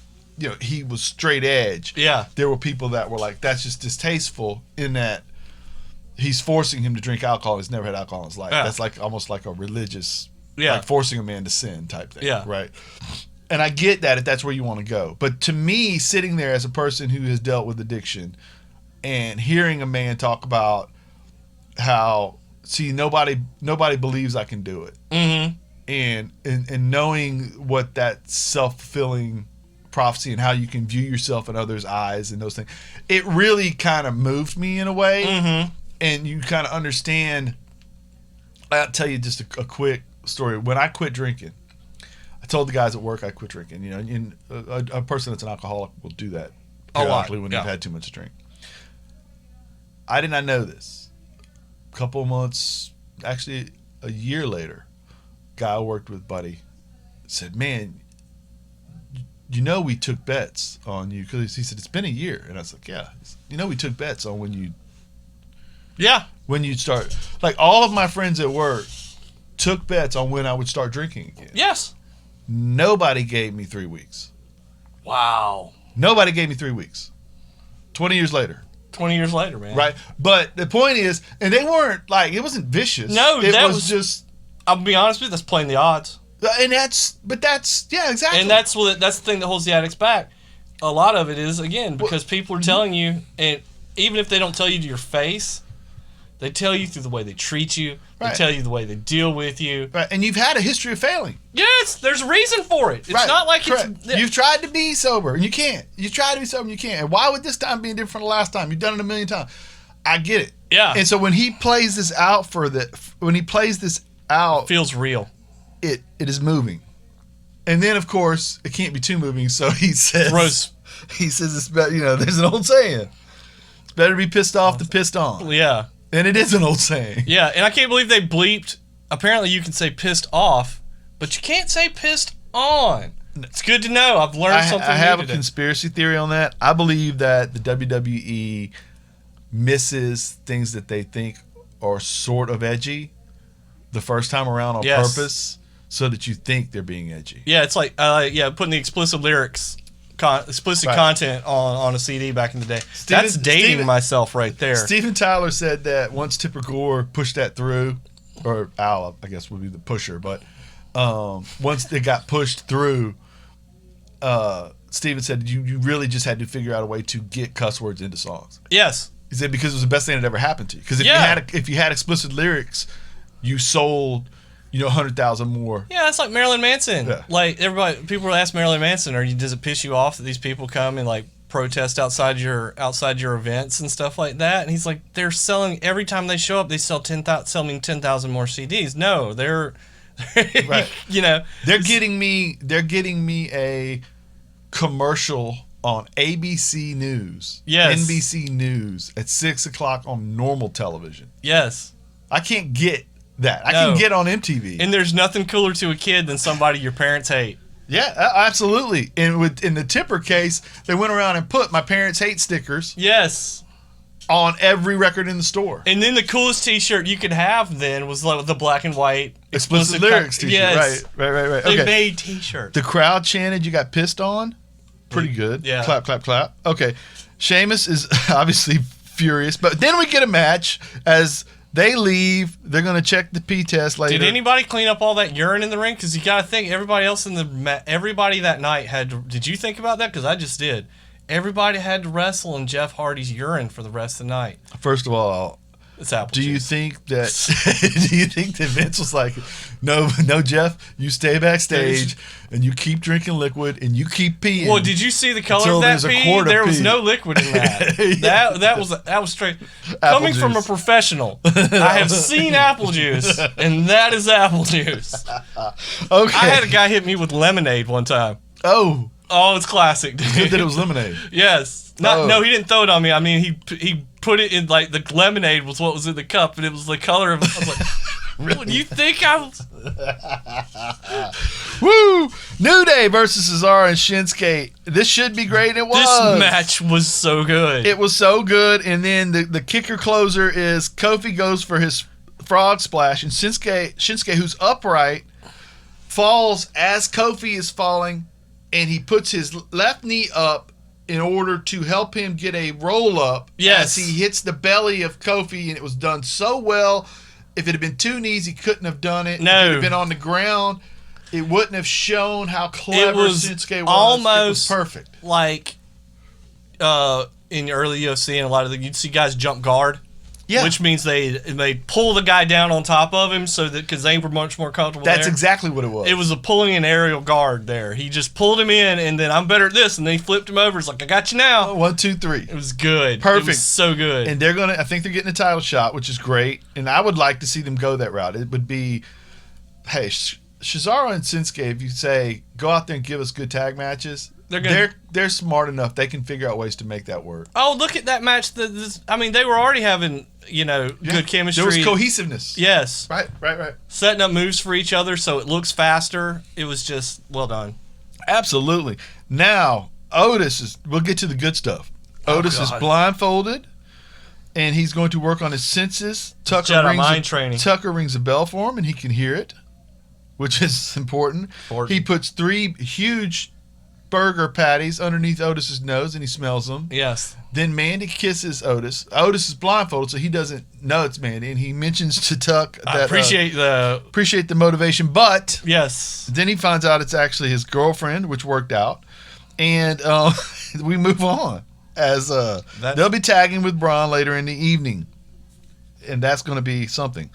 he was straight edge. Yeah, there were people that were like, that's just distasteful in that he's forcing him to drink alcohol. He's never had alcohol in his life. Yeah. That's like almost like a religious, like forcing a man to sin type thing. Yeah, right. And I get that if that's where you want to go. But to me, sitting there as a person who has dealt with addiction and hearing a man talk about how, nobody believes I can do it. And knowing what that self-fulfilling prophecy and how you can view yourself in others' eyes and those things, it really kind of moved me in a way. And you kind of understand. I'll tell you just a quick story. When I quit drinking, I told the guys at work I quit drinking. And a person that's an alcoholic will do that periodically when they've had too much to drink. I did not know this. A couple of months, actually a year later, guy I worked with, buddy, said, "Man, we took bets on you," because he said it's been a year, and I was like, "Yeah, we took bets on when you'd start." Like all of my friends at work took bets on when I would start drinking again. Yes. Nobody gave me 3 weeks. Wow. Nobody gave me 3 weeks. 20 years later. 20 years later, man. Right. But the point is, and they weren't like, it wasn't vicious. No, it was just. I'll be honest with you, that's playing the odds. And that's yeah, exactly. And that's the thing that holds the addicts back. A lot of it is, again, because people are telling you, and even if they don't tell you to your face, they tell you through the way they treat you. They tell you the way they deal with you. Right. And you've had a history of failing. Yes, there's a reason for it. It's not like You've tried to be sober, and you can't. You tried to be sober, and you can't. And why would this time be different from the last time? You've done it a million times. I get it. Yeah. And so when he plays this out it feels real. It is moving. And then, of course, it can't be too moving, so he says, it's better, there's an old saying, it's better to be pissed off than pissed on. Yeah. And it is an old saying. Yeah, and I can't believe they bleeped, apparently you can say pissed off, but you can't say pissed on. It's good to know. I've learned something new I have a conspiracy theory on that. I believe that the WWE misses things that they think are sort of edgy the first time around on purpose, so that you think they're being edgy. Yeah, it's like putting the explicit lyrics, content on a CD back in the day. That's dating myself right there. Steven Tyler said that once Tipper Gore pushed that through, or Al, I guess would be the pusher, but once they got pushed through, Steven said you really just had to figure out a way to get cuss words into songs. Yes. He said because it was the best thing that ever happened to you. Because if you had explicit lyrics, you sold 100,000 more. Yeah, that's like Marilyn Manson. Yeah. Like people ask Marilyn Manson, does it piss you off that these people come and like protest outside your events and stuff like that? And he's like, they're selling every time they show up, they sell 10,000 more CDs. No, they're right. They're getting me a commercial on ABC News, NBC News at 6:00 on normal television. Yes, I can't get that. I can get on MTV. And there's nothing cooler to a kid than somebody your parents hate. Yeah, absolutely. And in the Tipper case, they went around and put "My Parents Hate" stickers. Yes. On every record in the store. And then the coolest T-shirt you could have then was like the black and white explicit lyrics T-shirt. Yes. Right. They made T-shirts. The crowd chanted, "You got pissed on." Pretty good. Yeah. Clap, clap, clap. Okay. Sheamus is obviously furious, but then we get a match as They leave. They're going to check the pee test later. Did anybody clean up all that urine in the ring? Because you got to think everybody else everybody that night had to. Did you think about that? Because I just did. Everybody had to wrestle in Jeff Hardy's urine for the rest of the night. First of all, it's apple do you juice. think that Vince was like, no, Jeff, you stay backstage and you keep drinking liquid and you keep peeing? Well, did you see the color of that pee? There was no liquid in that. Yeah. that was straight. Apple Coming from a juice. professional, I have seen apple juice, and that is apple juice. Okay. I had a guy hit me with lemonade one time. Oh, it's classic, dude. good that it was lemonade. Yes. No, he didn't throw it on me. I mean, he put it in, like, the lemonade was what was in the cup, and it was the color of. I was like, really? You think I was? Woo! New Day versus Cesaro and Shinsuke. This should be great. It was. This match was so good. It was so good. And then the kicker closer is Kofi goes for his frog splash, and Shinsuke, who's upright, falls as Kofi is falling, and he puts his left knee up in order to help him get a roll up. Yes. As he hits the belly of Kofi, and it was done so well. If it had been 2 knees, he couldn't have done it. No. If it had been on the ground, it wouldn't have shown how clever It was Shinsuke was. almost it was perfect. like in early UFC and a lot of you'd see guys jump guard. Yeah. Which means they pull the guy down on top of him so that because they were much more comfortable. That's there. exactly what it was. It was a pulling an aerial guard there. He just pulled him in and then I'm better at this and then he flipped him over. It's like I got you now. 1, 2, 3. It was good. Perfect. It was so good. And I think they're getting a title shot, which is great. And I would like to see them go that route. It would be, hey, Cesaro and Shinsuke, if you say, go out there and give us good tag matches, they're smart enough. They can figure out ways to make that work. Oh, look at that match. They were already having, good chemistry. There was cohesiveness. Yes. Right. Setting up moves for each other so it looks faster. It was just well done. Absolutely. Now, we'll get to the good stuff. Otis is blindfolded, and he's going to work on his senses. Tucker rings a bell for him, and he can hear it, which is important. He puts 3 huge burger patties underneath Otis's nose, and he smells them. Yes. Then Mandy kisses Otis. Otis is blindfolded, so he doesn't know it's Mandy, and he mentions to Tuck that I appreciate the motivation, but yes. Then he finds out it's actually his girlfriend, which worked out, and we move on as they'll be tagging with Braun later in the evening, and that's going to be something.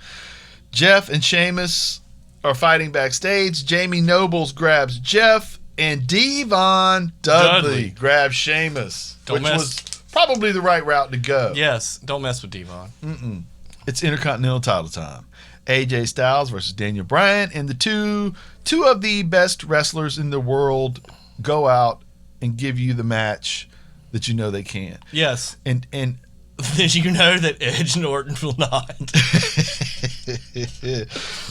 Jeff and Sheamus are fighting backstage. Jamie Nobles grabs Jeff, and Devon Dudley grabs Sheamus, which was probably the right route to go. Yes, don't mess with Devon. It's Intercontinental title time. AJ Styles versus Daniel Bryan, and the two of the best wrestlers in the world go out and give you the match that you know they can. Yes. And you know that Edge and Orton will not.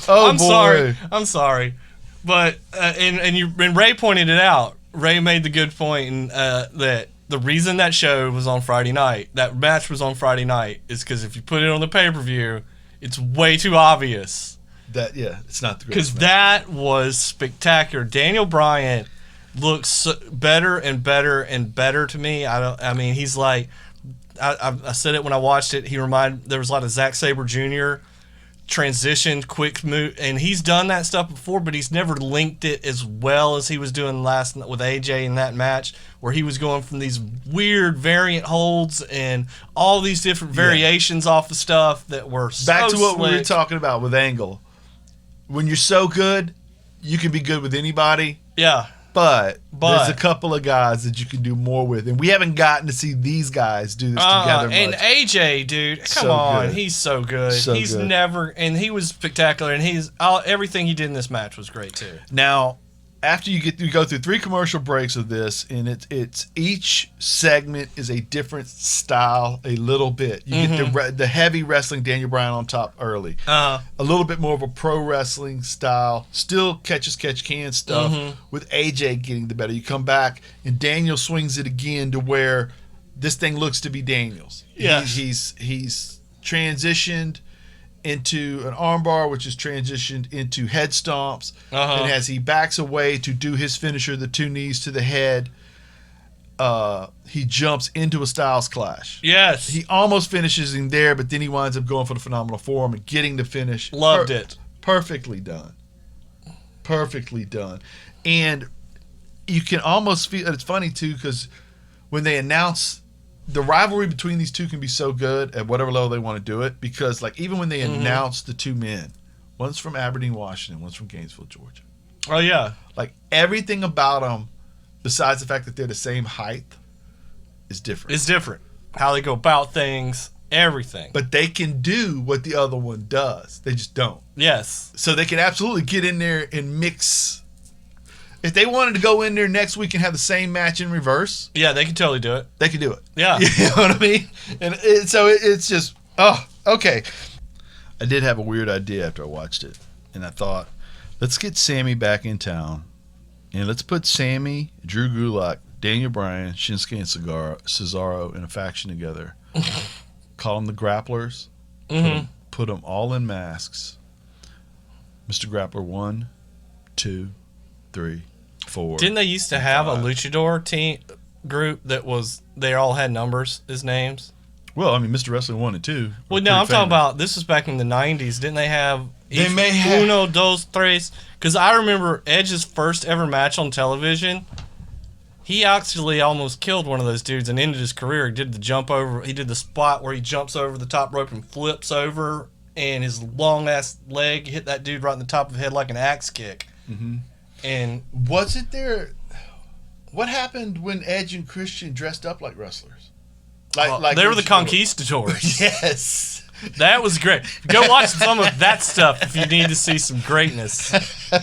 I'm sorry. But and Ray pointed it out. Ray made the good point that the reason that show was on Friday night, that match was on Friday night, is because if you put it on the pay-per-view, it's way too obvious. It's not the greatest. Because that was spectacular. Daniel Bryan looks better and better and better to me. He's like, I said it when I watched it. There was a lot of Zack Sabre Jr. transitioned, quick move, and he's done that stuff before, but he's never linked it as well as he was doing last night with AJ in that match, where he was going from these weird variant holds and all these different variations off of stuff that were back to what slick. we were talking about with Angle. When you're so good, you can be good with anybody. Yeah. But there's a couple of guys that you can do more with, and we haven't gotten to see these guys do this together much. And AJ, dude, come on, he's so good. And he was spectacular, and everything he did in this match was great too. Now, after you go through 3 commercial breaks of this, and it's each segment is a different style, a little bit. You get the heavy wrestling Daniel Bryan on top early, a little bit more of a pro wrestling style, still catch can stuff with AJ getting the better. You come back and Daniel swings it again to where this thing looks to be Daniel's. Yeah, he's transitioned into an armbar, which is transitioned into head stomps. And as he backs away to do his finisher, the 2 knees to the head, he jumps into a Styles Clash. Yes. He almost finishes him there, but then he winds up going for the Phenomenal Forearm and getting the finish. Loved it. Perfectly done. Perfectly done. And you can almost feel, it's funny too, because when they announce the rivalry between these two can be so good at whatever level they want to do it, because like even when they announce the two men, one's from Aberdeen, Washington, one's from Gainesville, Georgia. Oh, yeah. Like everything about them, besides the fact that they're the same height, is different. It's different. How they go about things, everything. But they can do what the other one does. They just don't. Yes. So they can absolutely get in there and mix. If they wanted to go in there next week and have the same match in reverse, Yeah, they can totally do it. they could do it. Yeah. You know what I mean? And it's just, okay. I did have a weird idea after I watched it. And I thought, let's get Sammy back in town. And let's put Sammy, Drew Gulak, Daniel Bryan, Shinsuke, and Cesaro in a faction together. Call them the Grapplers. Put them all in masks. Mr. Grappler 1, 2, 3, 4. Didn't they used to have a luchador team group that was, they all had numbers as names? Well, I mean, Mr. Wrestling 1 and 2. Well, no, I'm talking about, this was back in the 90s. Didn't they have They may have. uno, dos, tres? Because I remember Edge's first ever match on television. He actually almost killed one of those dudes and ended his career. He did the jump over. He did the spot where he jumps over the top rope and flips over, and his long ass leg hit that dude right in the top of the head like an axe kick. And Was it there? What happened when Edge and Christian dressed up like wrestlers? Like they were the luchadors? conquistadors. Yes. That was great. Go watch some of that stuff if you need to see some greatness.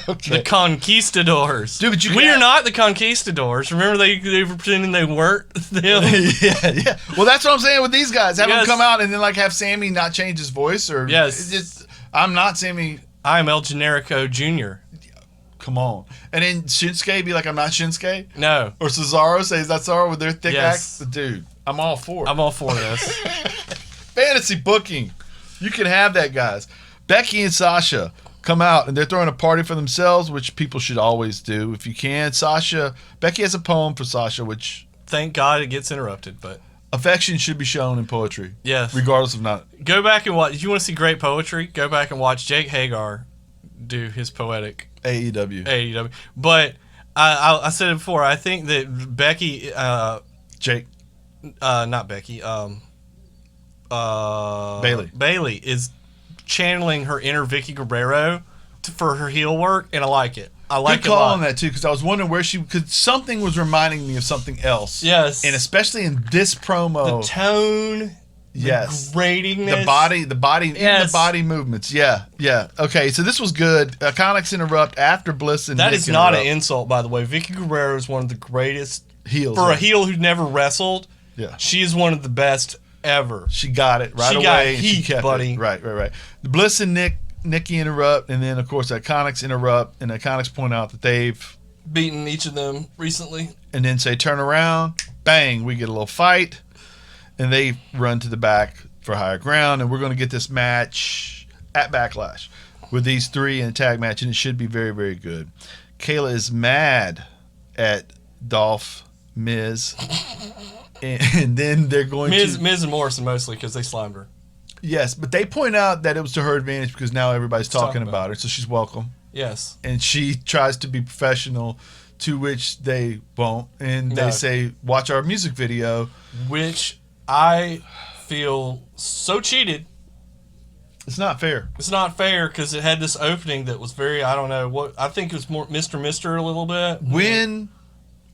Okay. The conquistadors. Dude, but we are not the conquistadors. Remember they were pretending they weren't them? yeah. Well, that's what I'm saying with these guys. Have them Yes. come out and then like have Sammy not change his voice or Yes. it's just, I'm not Sammy. I am El Generico Jr. Come on. And then Shinsuke be like, I'm not Shinsuke. No. Or Cesaro says that's Cesaro with their thick Yes. accent. Dude, I'm all for it. I'm all for this. Fantasy booking. You can have that, guys. Becky and Sasha come out and they're throwing a party for themselves, which people should always do if you can. Becky has a poem for Sasha, which Thank God it gets interrupted, but affection should be shown in poetry. yes. Regardless of not. Go back and watch. If you want to see great poetry, go back and watch Jake Hagar do his poetic AEW. AEW. But I said it before. I think that Becky, Jake. not Becky, Bailey is channeling her inner Vicky Guerrero for her heel work, and I like it. I like Good it a call lot. on that too, because I was wondering where because something was reminding me of something else. Yes. And especially in this promo. The tone, Yes. the gratingness. The body, even Yes. the body movements. Yeah. Okay, so this was good. Iconics interrupt after Bliss and That Nick is not an interrupt. insult, by the way. Vicky Guerrero is one of the greatest Heels. for a heel who never wrestled. Yeah. She is one of the best ever. She got it right She away. got and she heat, kept buddy. it. Right. The Bliss and Nikki interrupt, and then of course Iconics interrupt, and Iconics point out that they've Beaten each of them recently. and then say turn around, bang, we get a little fight, and they run to the back for higher ground, and we're going to get this match at Backlash with these three in a tag match, and it should be very, very good. Kayla is mad at Dolph Miz, and then they're going Miz to and Morrison mostly because they slimed her. yes, but they point out that it was to her advantage because now everybody's talking about about her, so she's welcome. Yes. And she tries to be professional, to which they won't. And No. they say, watch our music video. Which I feel so cheated. It's not fair. It's not fair because it had this opening that was very, I don't know, what I think it was more Mr. a little bit.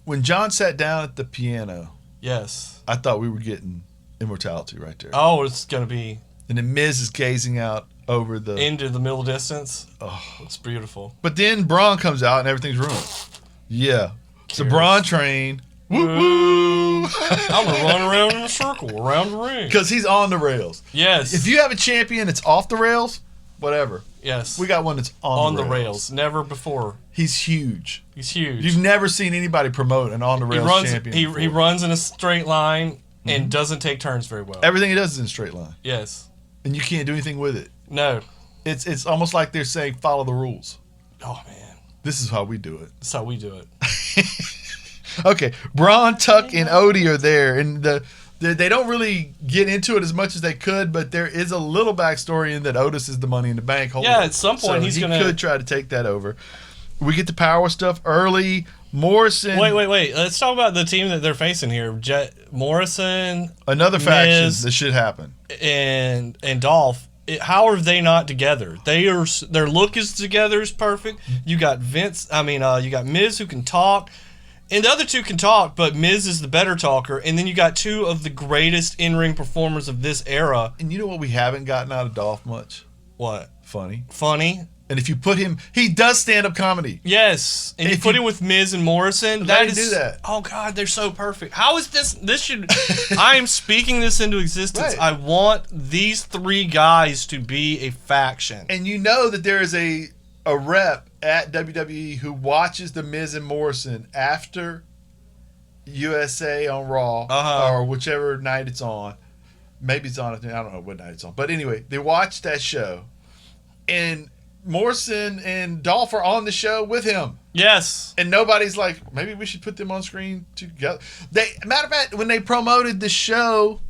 When John sat down at the piano, Yes. I thought we were getting immortality right there. Oh, it's going to be And then Miz is gazing out over the... into the middle distance. Oh. It's beautiful. But then Braun comes out and everything's ruined. Yeah. So Braun train. Woo woo! I'm going to run around in a circle around the ring. Because he's on the rails. Yes. If you have a champion that's off the rails, whatever. Yes. We got one that's on the rails. Never before. He's huge. He's huge. You've never seen anybody promote an on the rails champion. He before. runs in a straight line and doesn't take turns very well. Everything he does is in a straight line, Yes. and you can't do anything with it. No. It's almost like they're saying follow the rules. Oh man. This is how we do it. That's how we do it. Okay, Braun, Tuck, and Odie are there, and they don't really get into it as much as they could, but there is a little backstory in that Otis is the Money in the Bank holder. Yeah, at some point he could try to take that over. We get the power stuff early. Morrison. Wait. Let's talk about the team that they're facing here. Morrison, another faction. This should happen. And Dolph. How are they not together? Their look is together is perfect. You got Vince. You got Miz who can talk, and the other two can talk, but Miz is the better talker. And then you got two of the greatest in-ring performers of this era. And you know what we haven't gotten out of Dolph much? What? Funny. And if you put him, he does stand-up comedy. Yes, and you put him with Miz and Morrison. Do that. Oh God, they're so perfect. How is this? This should. I am speaking this into existence. Right. I want these three guys to be a faction. And you know that there is a rep at WWE who watches the Miz and Morrison after USA on Raw or whichever night it's on. Maybe it's on. I don't know what night it's on. But anyway, they watch that show, and Morrison and Dolph are on the show with him. Yes. And nobody's like, maybe we should put them on screen together. Matter of fact, when they promoted the show,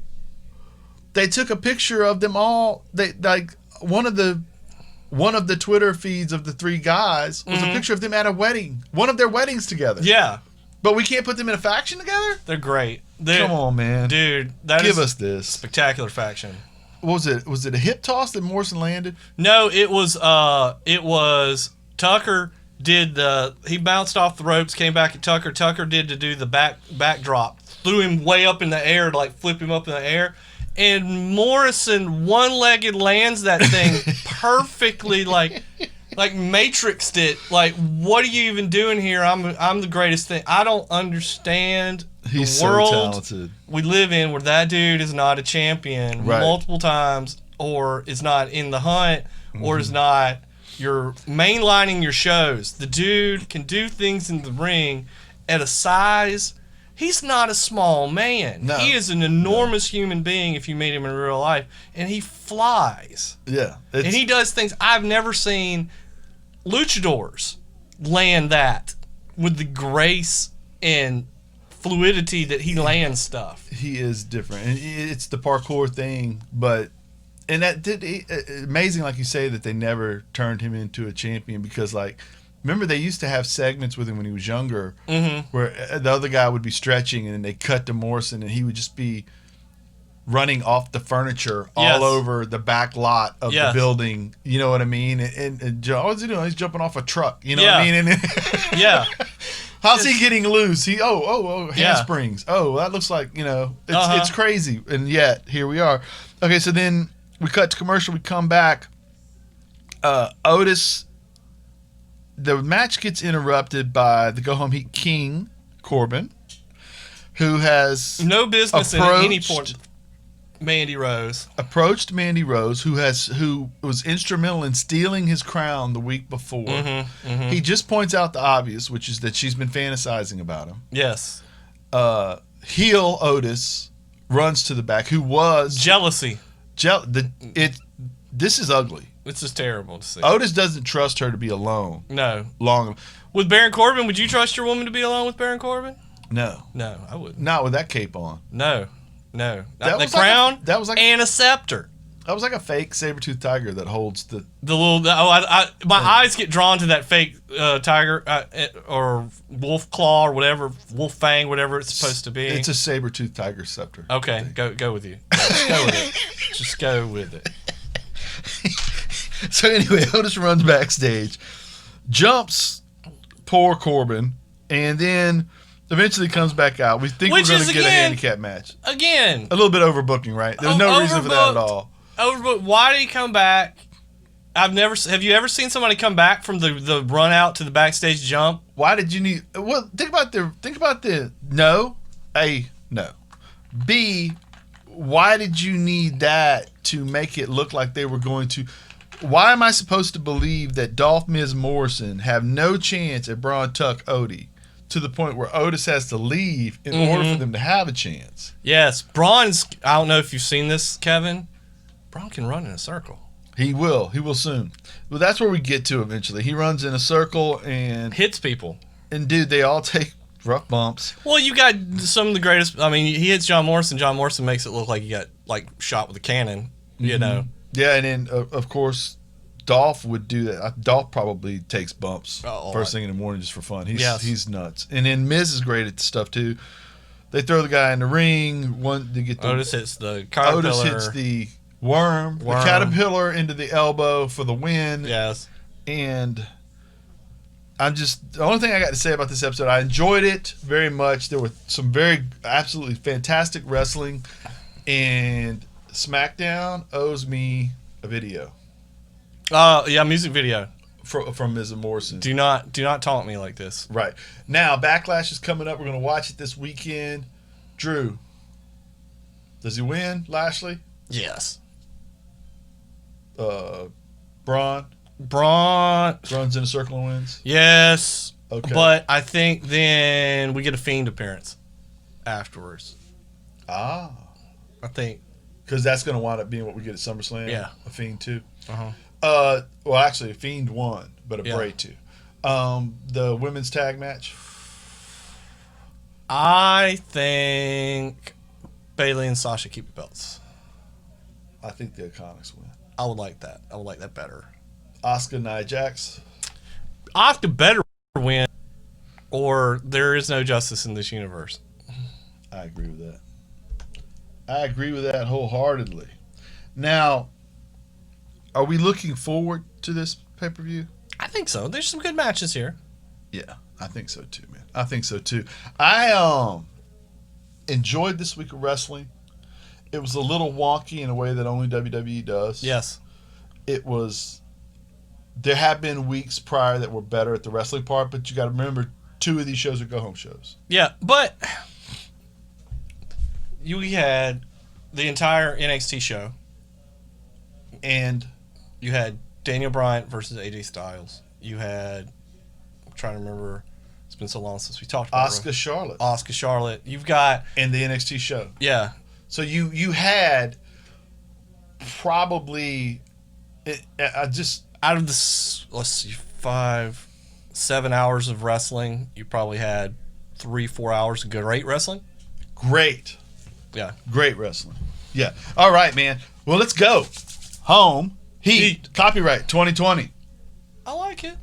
they took a picture of them all. They like one of the Twitter feeds of the three guys was a picture of them at a wedding. One of their weddings together. Yeah. But we can't put them in a faction together? They're great. Come on, man. Dude, give us this. Spectacular faction. What was it? Was it a hip toss that Morrison landed? No, it was Tucker did he bounced off the ropes, came back at Tucker. Tucker did to do the backdrop. Threw him way up in the air to like flip him up in the air. And Morrison one-legged lands that thing perfectly like matrixed it. Like, what are you even doing here? I'm the greatest thing. I don't understand He's the world so talented. We live in where that dude is not a champion multiple times, or is not in the hunt, or is not you're mainlining your shows. The dude can do things in the ring at a size. He's not a small man. No. He is an enormous human being if you meet him in real life, and he flies. Yeah. And he does things I've never seen luchadors land that with the grace and fluidity that he lands stuff. He is different. And it's the parkour thing, and that did amazing, like you say, that they never turned him into a champion because, like, remember they used to have segments with him when he was younger where the other guy would be stretching and then they cut to Morrison and he would just be running off the furniture all over the back lot of the building. You know what I mean? And Joe, what's he doing? He's jumping off a truck. You know what I mean? And how's he getting loose? Handsprings. Oh, that looks like, it's crazy. And yet, here we are. Okay, so then we cut to commercial. We come back. Otis, the match gets interrupted by the Go Home Heat King, Corbin, who has no business at any point. Mandy Rose approached Mandy Rose, who was instrumental in stealing his crown the week before. He just points out the obvious, which is that she's been fantasizing about him. Yes. Heel Otis runs to the back, who was jealousy. This is ugly. This is terrible to see. Otis doesn't trust her to be alone. No. Long. With Baron Corbin, would you trust your woman to be alone with Baron Corbin? No. No, I wouldn't. Not with that cape on. No. The crown and a scepter. That was like a fake saber-toothed tiger that holds the little. My eyes get drawn to that fake tiger or wolf claw or whatever, wolf fang, whatever it's supposed to be. It's a saber-toothed tiger scepter. Okay, go with you. Just go with it. Just go with it. So anyway, Otis runs backstage, jumps poor Corbin, and then eventually comes back out. We think we're going to get a handicap match. Again. A little bit overbooking, right? There's no reason for that at all. Overbooked. Why did he come back? Have you ever seen somebody come back from the run out to the backstage jump? Why did you need... Well, think about the... No. A, no. B, why did you need that to make it look like they were going to... Why am I supposed to believe that Dolph, Miz, Morrison have no chance at Braun, Tuck, Odie to the point where Otis has to leave in order for them to have a chance? Yes. Braun's... I don't know if you've seen this, Kevin. Braun can run in a circle. He will. He will soon. Well, that's where we get to eventually. He runs in a circle and... hits people. And, dude, they all take rough bumps. Well, you got some of the greatest. I mean, he hits John Morrison. John Morrison makes it look like he got like shot with a cannon. You know. Yeah, and then of course, Dolph would do that. Dolph probably takes bumps first thing in the morning just for fun. He's nuts. And then Miz is great at the stuff too. They throw the guy in the ring. They get Otis hits the caterpillar. Otis hits the worm, the caterpillar into the elbow for the win. Yes. And the only thing I got to say about this episode, I enjoyed it very much. There were some absolutely fantastic wrestling, and SmackDown owes me a video. Yeah, music video from Ms. Morrison. Do not taunt me like this. Right. Now, Backlash is coming up. We're going to watch it this weekend. Drew, does he win, Lashley? Yes. Braun runs in a circle and wins? Yes. Okay. But I think then we get a Fiend appearance afterwards. I think. Because that's going to wind up being what we get at SummerSlam? Yeah. A Fiend 2? Uh-huh. Well, actually, a Fiend 1, but a Bray 2. The women's tag match? I think Bayley and Sasha keep the belts. I think the Iconics win. I would like that. I would like that better. Asuka, Nia Jax? Asuka better win, or there is no justice in this universe. I agree with that. I agree with that wholeheartedly. Now, are we looking forward to this pay-per-view? I think so. There's some good matches here. Yeah, I think so too, man. I think so too. I enjoyed this week of wrestling. It was a little wonky in a way that only WWE does. Yes. It was. There have been weeks prior that were better at the wrestling part, but you got to remember, 2 of these shows are go-home shows. Yeah, but you had the entire NXT show, and you had Daniel Bryan versus AJ Styles. You had, I'm trying to remember, it's been so long since we talked about Asuka Charlotte. Asuka Charlotte. You've got, and the NXT show. Yeah. So you had probably just out of this, let's see, 5-7 hours of wrestling, you probably had 3-4 hours of great wrestling. Great. Yeah. Great wrestling. Yeah. All right, man. Well, let's go. Home. Heat. Copyright 2020. I like it.